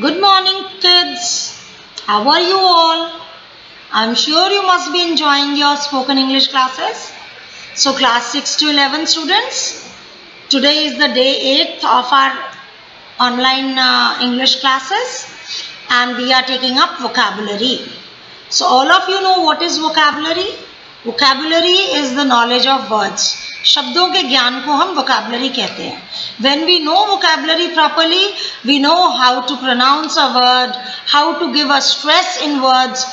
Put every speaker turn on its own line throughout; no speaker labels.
Good morning, kids. How are you all? I'm sure you must be enjoying your spoken English classes. So, class 6 to 11 students, today is the day 8th of our online English classes, and we are taking up vocabulary. So, all of you know what is vocabulary? Vocabulary is the knowledge of words. शब्दों के ज्ञान को हम vocabulary कहते हैं. When we know vocabulary properly, we know how to pronounce a word, how to give a stress in words,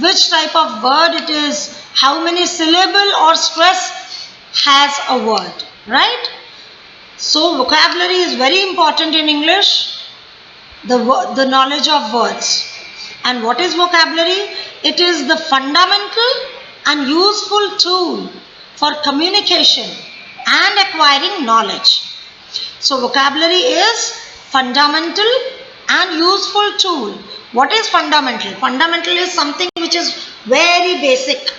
which type of word it is, how many syllable or stress has a word, right? So vocabulary is very important in English, the knowledge of words. And what is vocabulary? It is the fundamental and useful tool for communication and acquiring knowledge. So vocabulary is fundamental and useful tool. What is fundamental? Fundamental is something which is very basic,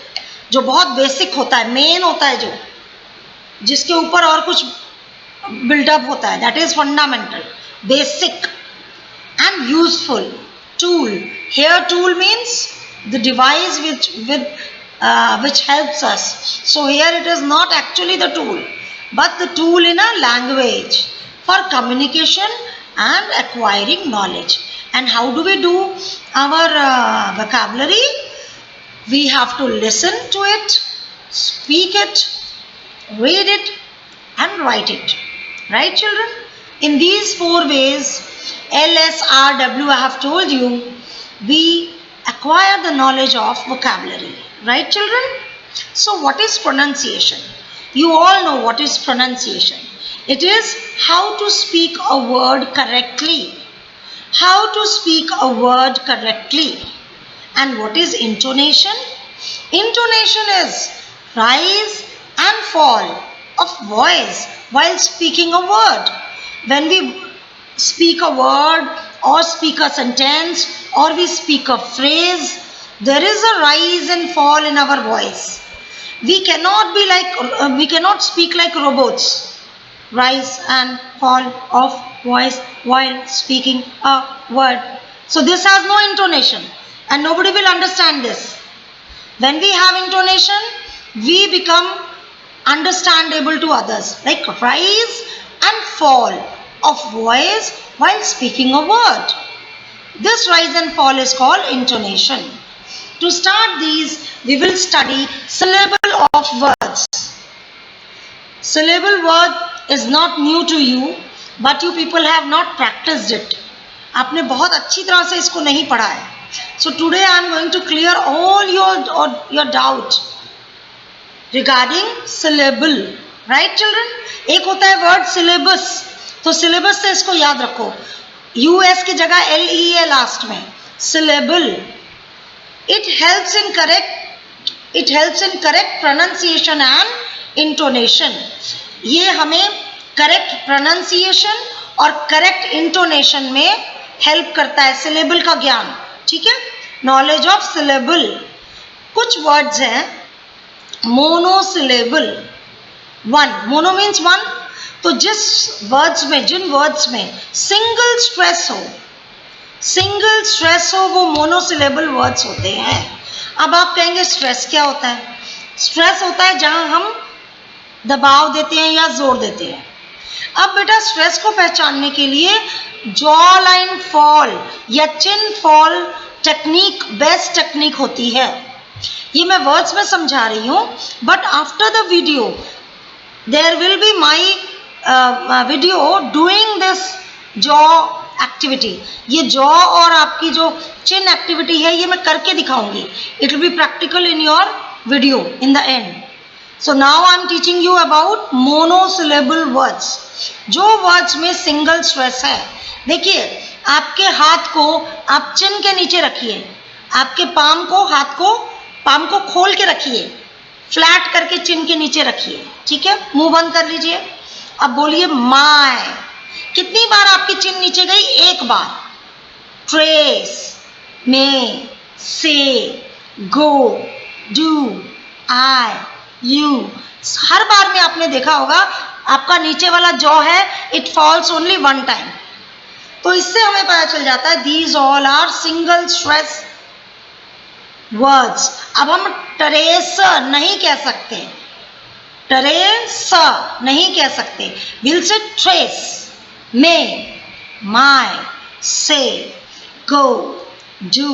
जो बहुत basic होता है, main होता है, जो जिसके ऊपर और कुछ build-up होता है. That is fundamental, basic and useful tool. Here tool means the device which helps us. So here it is not actually the tool, but the tool in a language for communication and acquiring knowledge. And how do we do our vocabulary? We have to listen to it, speak it, read it, and write it. Right, children? In these 4 ways, LSRW, I have told you, we acquire the knowledge of vocabulary. Right, children? So, what is pronunciation? You all know what is pronunciation. It is how to speak a word correctly. How to speak a word correctly. And what is intonation? Intonation is rise and fall of voice while speaking a word. When we speak a word or speak a sentence or we speak a phrase, there is a rise and fall in our voice. We cannot speak like robots. Rise and fall of voice while speaking a word. So this has no intonation and nobody will understand this. When we have intonation, we become understandable to others, like rise and fall of voice while speaking a word. This rise and fall is called intonation. To start these, we will study syllable of words. Syllable word is not new to you, but you people have not practiced it. आपने बहुत अच्छी तरह से इसको नहीं पढ़ा है. So today I am going to clear all your doubt regarding syllable. Right, children? एक होता है word syllabus. तो syllabus से इसको याद रखो. US की जगह LEA लास्ट में. Syllable. It helps in correct pronunciation and intonation. ये हमें correct pronunciation और correct intonation में help करता है syllable का ज्ञान. ठीक है? Knowledge of syllable. कुछ words हैं monosyllable. One. Mono means one. तो जिन words में single stress हो वो monosyllable words होते हैं. अब आप कहेंगे stress क्या होता है? Stress होता है जहां हम दबाव देते हैं या जोर देते हैं. अब बेटा stress को पहचानने के लिए jaw line fall या chin fall technique best technique होती है. ये मैं वर्ड्स में समझा रही हूँ, but after the video there will be my video doing this jaw activity. ये जॉ और आपकी जो चिन एक्टिविटी है ये मैं करके दिखाऊंगी. It will be practical in your video in the end. So now I am teaching you about monosyllable words. जो वर्ड्स में सिंगल स्ट्रेस है. देखिए, आपके हाथ को आप चिन के नीचे रखिए. आपके पाम को खोल के रखिए. फ्लैट करके चिन के नीचे रखिए. ठीक है? मुंह बंद कर लीजिए. अब बोलिए माय. कितनी बार आपकी चिन नीचे गई? एक बार. ट्रेस, मे, से, गो, डू, आई, यू. हर बार में आपने देखा होगा आपका नीचे वाला जॉ है, it falls only one time. तो तो इससे हमें पता चल जाता है these all are single stress words. अब हम ट्रेस नहीं कह सकते, ट्रेस नहीं कह सकते, will say trace, may, my, say, go, do,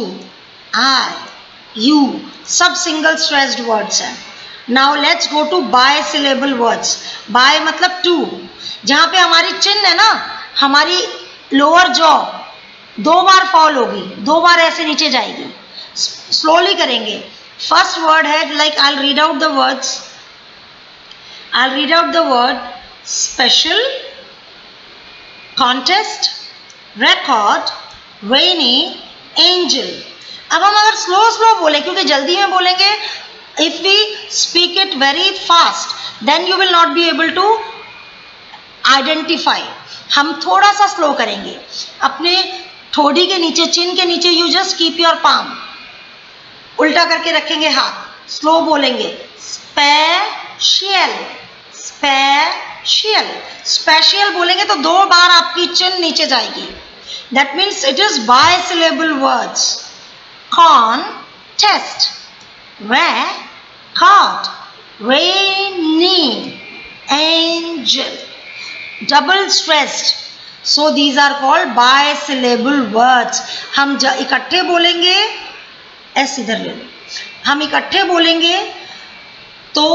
I, you, सब सिंगल स्ट्रेस्ड वर्ड्स हैं। Now let's go to bisyllable words. Bi मतलब टू, जहां पे हमारी चिन्ह है ना, हमारी लोअर जॉ 2 बार फॉल होगी, 2 बार ऐसे नीचे जाएगी। स्लोली करेंगे। फर्स्ट वर्ड है, like I read out the words, I read out the word special, contest, record, rainy, angel. अब हम अगर स्लो स्लो बोले, क्योंकि जल्दी में बोलेंगे, if we speak it very fast then you will not be able to identify. हम थोड़ा सा स्लो करेंगे, अपने ठोड़ी के नीचे, चिन के नीचे you just keep your palm, उल्टा करके रखेंगे हाथ, स्लो बोलेंगे। स्पेशियल, स्पेशियल, स्पेशियल बोलेंगे तो 2 बार आपकी चिन नीचे जाएगी। That means it is by syllable words. Contest, record, rainy, angel, double stressed, so these are called bisyllable words। हम इकट्ठे बोलेंगे, ऐसे इधर ले लो, हम इकट्ठे बोलेंगे तो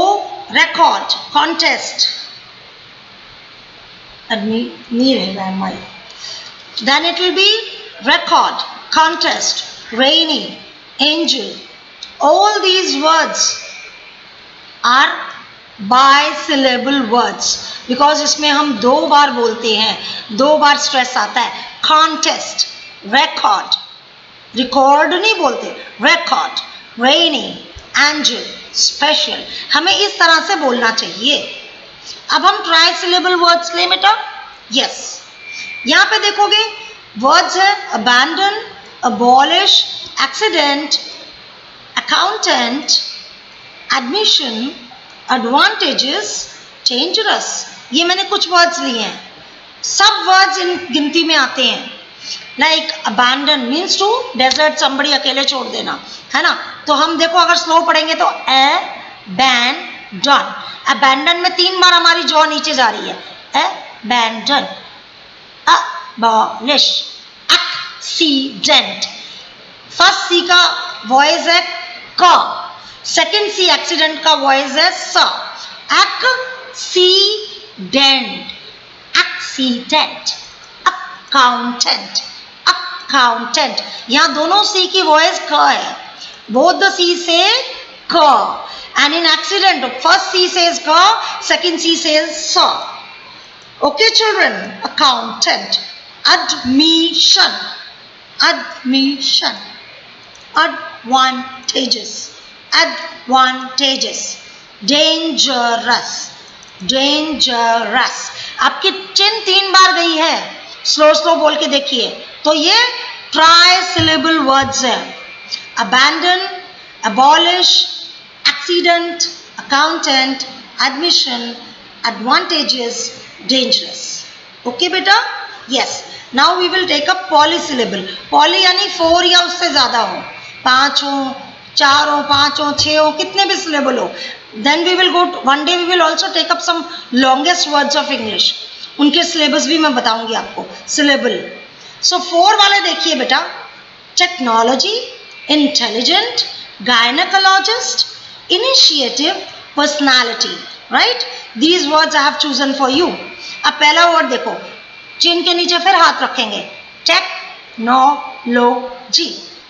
record, contest, नहीं रहेगा हमारी, then it will be record, contest, rainy, angel। All these words are bisyllable words because इसमें हम 2 बार बोलते हैं, 2 बार स्ट्रेस आता है। Contest, record, record नहीं बोलते, record, rainy, angel, special, हमें इस तरह से बोलना चाहिए। अब हम ट्राइसिलेबल वर्ड्स लें बेटा। यस, यहाँ पे देखोगे वर्ड्स है abandon, abolish, accident, accountant, admission, advantages, dangerous। ये मैंने कुछ वर्ड्स लिए हैं, सब वर्ड्स इन गिनती में आते हैं। Like abandon means to desert somebody, अकेले छोड़ देना, है ना। तो हम देखो अगर स्लो पढ़ेंगे तो abandon, abandon में 3 बार हमारी जॉ नीचे जा रही है। abandon, abolish, accident, फर्स्ट सी का वॉइस है क, सेकेंड सी एक्सीडेंट का वॉइस है स। एक्सीडेंट, एक्सीडेंट, अकाउंटेंट, अकाउंटेंट, यहाँ दोनों सी की वॉइस क है, बोथ द सी से क, and in accident first she says क, सेकेंड सी सेज स। Okay children, accountant. Admission, admission, advantages, advantages, dangerous, dangerous। आपकी चिन 3 बार गई है, स्लो स्लो बोल के देखिए। तो ये ट्राइसिलेबल वर्ड्स है। abandon, abolish, accident, accountant, admission, advantages, dangerous। Okay बेटा। Yes, now we will take up polysyllable. Poly यानी 4 या उससे ज्यादा हो, 5 हो, 4 हो, 5 हो, 6 हो, कितने भी सिलेबल हो। Then we will go, one day we will also take up some longest words of English, उनके सिलेबस भी मैं बताऊंगी आपको, सिलेबल। सो 4 वाले देखिए बेटा, technology, intelligent, gynaecologist, initiative, personality, right. These words I have chosen for you. अब पहला वर्ड देखो, चिन के नीचे फिर हाथ रखेंगे, टेक्नोलॉजी,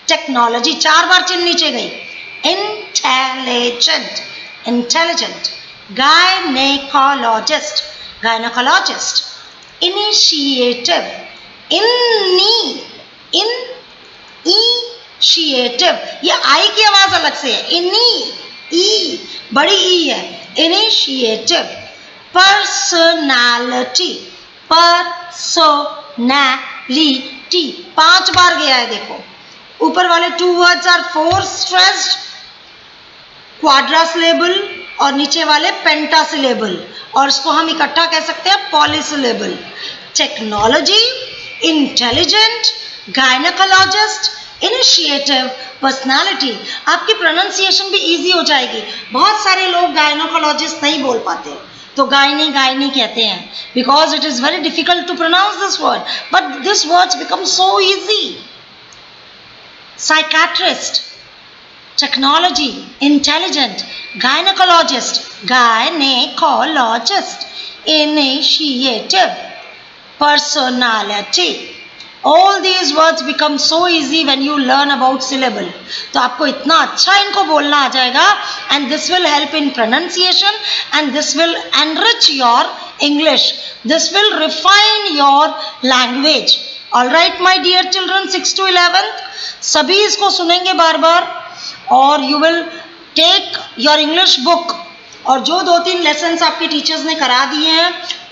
टेक्नोलॉजी 4 बार चिन नीचे गई। Intelligent, intelligent, gynaecologist, gynaecologist, initiative, initiative, ये आई की आवाज अलग से है, ई बड़ी ई है, इनिशिएटिव। पर्सनालिटी, पर्सोनैलिटी 5 बार गया है देखो। ऊपर वाले 2 वर्ड्स आर 4 स्ट्रेस्ड क्वाड्रासिलेबल और नीचे वाले पेंटासिलेबल, और इसको हम इकट्ठा कह सकते हैं polysyllable. Technology, intelligent, gynaecologist, initiative, personality. आपकी प्रोनाउंसिएशन भी इजी हो जाएगी। बहुत सारे लोग गायनेकोलॉजिस्ट नहीं बोल पाते, तो गायनी गायनी कहते हैं, because it is very difficult to pronounce this word, but this words become so easy. Psychiatrist, technology, intelligent, gynecologist, gynecologist, initiative, personality. All these words become so easy when you learn about syllable. तो आपको इतना अच्छा इनको बोलना आ जाएगा, and this will help in pronunciation, and this will enrich your English. This will refine your language. All right, my dear children, 6 to 11th, सभी इसको सुनेंगे बार बार, और you will take your English book, और जो 2-3 लेसन्स आपके teachers ने करा दिए हैं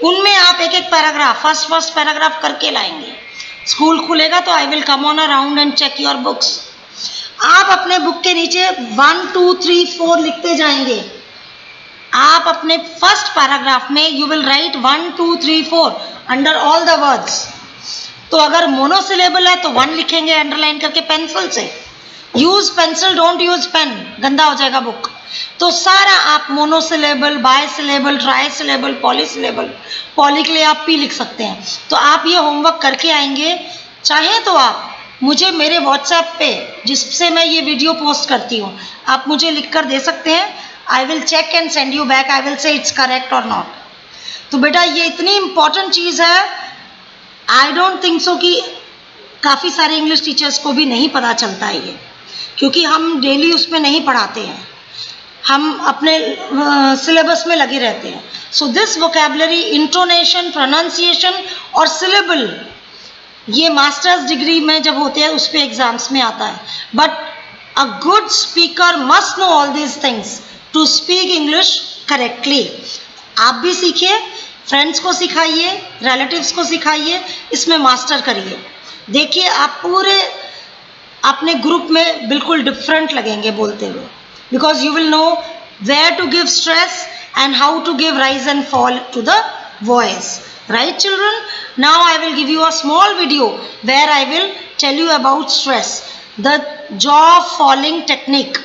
उनमें आप एक एक पैराग्राफ, फर्स्ट पैराग्राफ करके लाएंगे। स्कूल खुलेगा तो I will come on around and check your books. आप अपने बुक के नीचे 1 2 3 4 लिखते जाएंगे। आप अपने फर्स्ट पैराग्राफ में you will write 1 2 3 4 under all the words. तो अगर मोनोसिलेबल है तो 1 लिखेंगे अंडरलाइन करके पेंसिल से। Use pencil, don't use pen, गंदा हो जाएगा बुक। तो सारा आप मोनोसिलेबल, बायसिलेबल, ट्राइसिलेबल, पॉलीसिलेबल, पॉली के लिए आप पी लिख सकते हैं। तो आप ये होमवर्क करके आएंगे। चाहे तो आप मुझे मेरे व्हाट्सएप पे, जिससे मैं ये वीडियो पोस्ट करती हूँ, आप मुझे लिख कर दे सकते हैं। I will check and send you back, I will say it's correct और नॉट। तो बेटा ये इतनी इंपॉर्टेंट चीज़ है, आई डोंट थिंक सो कि काफ़ी सारे इंग्लिश टीचर्स को भी नहीं पता चलता है ये, क्योंकि हम डेली उसमें नहीं पढ़ाते हैं, हम अपने सिलेबस में लगे रहते हैं। So this vocabulary, intonation, pronunciation और सिलेबल, ये मास्टर्स डिग्री में जब होते हैं उस पर एग्जाम्स में आता है। But a good speaker must know all these things to speak English correctly. आप भी सीखिए, फ्रेंड्स को सिखाइए, रिलेटिव्स को सिखाइए, इसमें मास्टर करिए। देखिए आप पूरे अपने ग्रुप में बिल्कुल डिफरेंट लगेंगे बोलते हुए, because you will know where to give stress and how to give rise and fall to the voice. Right children, now I will give you a small video where I will tell you about stress, the jaw falling technique।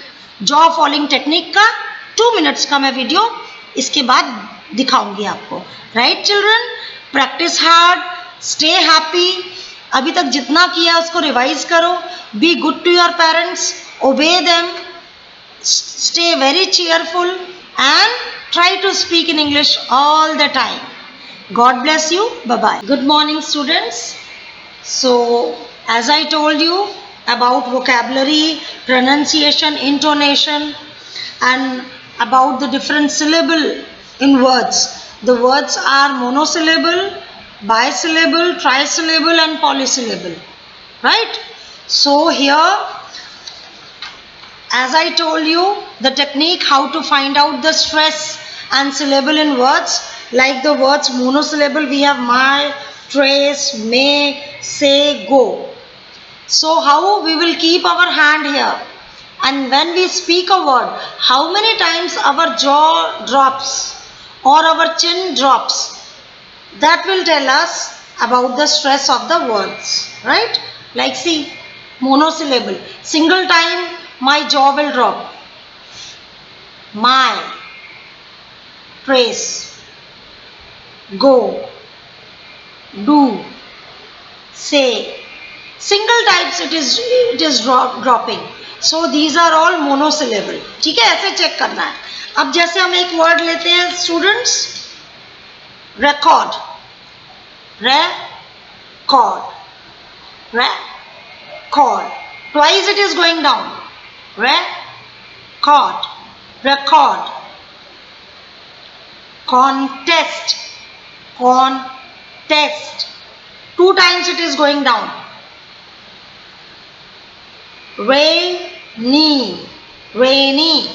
jaw falling technique का 2 minutes का मैं video इसके बाद दिखाऊंगी आपको। Right children, practice hard, stay happy। अभी तक जितना किया उसको रिवाइज करो। Be good to your parents, obey them, stay very cheerful and try to speak in English all the time। God bless you. Bye-bye. Good morning, students. So, as I told you about vocabulary, pronunciation, intonation, and about the different syllable in words. The words are monosyllable, bisyllable, trisyllable, and polysyllable. Right? So, here, as I told you, the technique how to find out the stress and syllable in words. Like the words monosyllable, we have my, trace, may, say, go. So how we will keep our hand here, and when we speak a word, how many times our jaw drops or our chin drops, that will tell us about the stress of the words, right? Like see, monosyllable, single time my jaw will drop. My, trace, go, do, say, single types it is dropping। so these are all monosyllable। ठीक है, ऐसे check करना है। अब जैसे हम एक word लेते हैं students, record, record, record, twice it is going down, record, record, contest, contest, 2 times it is going down, rainy, rainy,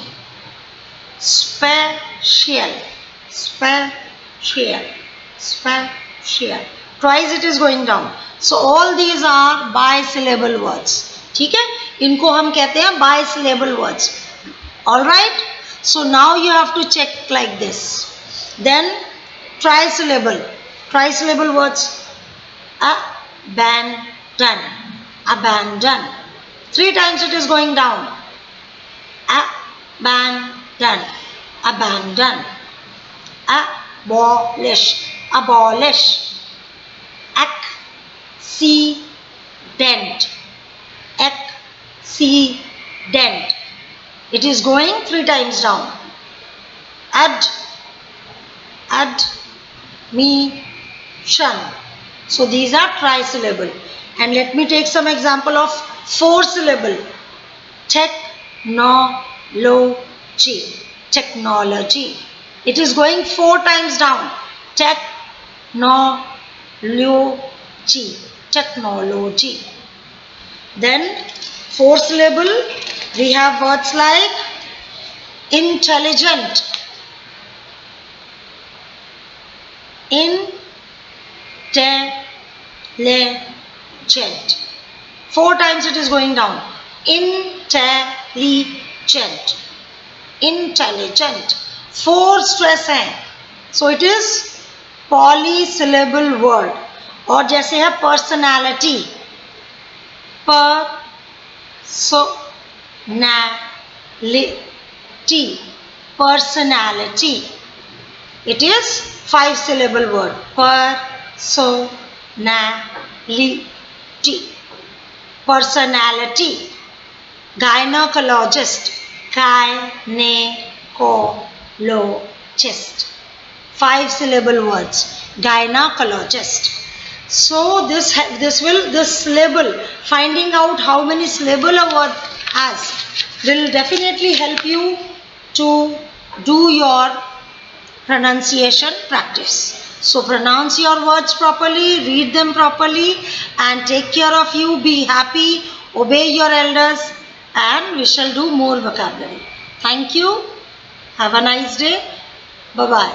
special, special, special, twice it is going down। so all these are bisyllable words। ठीक है, इनको हम कहते हैं bisyllable words। all right, so now you have to check like this। then trisyllable, trisyllable words, Abandon. Abandon. 3 times it is going down. Abandon. Abandon. Abolish. Abolish. Accident. Accident. It is going 3 times down. Admission. So these are trisyllable. And let me take some example of 4 syllable. Technology. Technology. It is going 4 times down. Technology. Technology. Then 4 syllable, we have words like intelligent. Intelligent. 4 times it is going down. Intelligent. Intelligent. 4 stress है. So it is polysyllable word. और जैसे है personality. Personality. Personality. It is 5 syllable word. Personality. Personality. Gynecologist. Gynecologist. 5 syllable words. Gynecologist. So this syllable, finding out how many syllable a word has, will definitely help you to do your pronunciation practice. So pronounce your words properly, read them properly, and take care of you. Be happy, obey your elders, and we shall do more vocabulary. Thank you. Have a nice day. Bye-bye.